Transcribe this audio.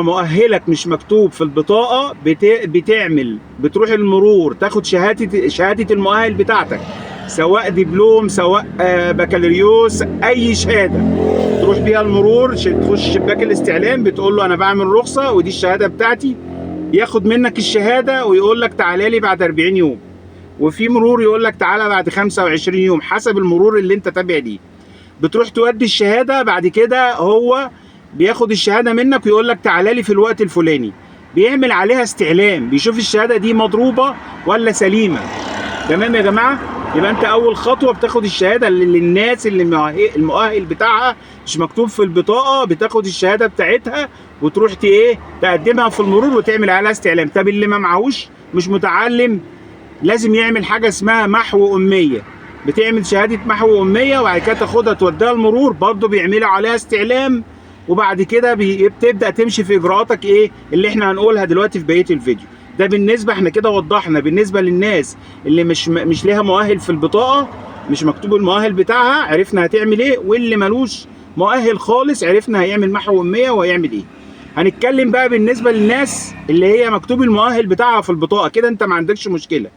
مؤهلك مش مكتوب في البطاقة بتروح المرور تاخد شهادة المؤهل بتاعتك، سواء دبلوم سواء بكالوريوس أي شهادة، تروح بيها المرور تخش شباك الاستعلام بتقول له أنا بعمل رخصة ودي الشهادة بتاعتي، ياخد منك الشهادة ويقول لك تعالى لي بعد 40 يوم، وفي مرور يقول لك تعالى بعد 25 يوم حسب المرور اللي أنت تابع ليه. بتروح تودي الشهادة، بعد كده هو بياخد الشهادة منك ويقول لك تعالى لي في الوقت الفلاني، بيعمل عليها استعلام بيشوف الشهادة دي مضروبة ولا سليمة. تمام يا جماعة؟ يبقى انت اول خطوة بتاخد الشهادة للناس اللي المؤهل بتاعها مش مكتوب في البطاقة، بتاخد الشهادة بتاعتها وتروح تقدمها في المرور وتعمل عليها استعلام. طب اللي ما معهوش مش متعلم لازم يعمل حاجة اسمها محو أمية، بتعمل شهادة محو أمية وبعد كده تاخدها توديها المرور برضه بيعملوا عليها استعلام، وبعد كده بتبدأ تمشي في إجراءاتك اللي احنا هنقولها دلوقتي في بقية الفيديو. ده بالنسبة احنا كده وضحنا بالنسبة للناس اللي مش ليها مؤهل في البطاقة، مش مكتوب المؤهل بتاعها، عرفنا هتعمل ايه، واللي ملوش مؤهل خالص عرفنا هيعمل محو أمية وهيعمل ايه. هنتكلم بقى بالنسبة للناس اللي هي مكتوب المؤهل بتاعها في البطاقة، كده انت ما عندكش مشكلة.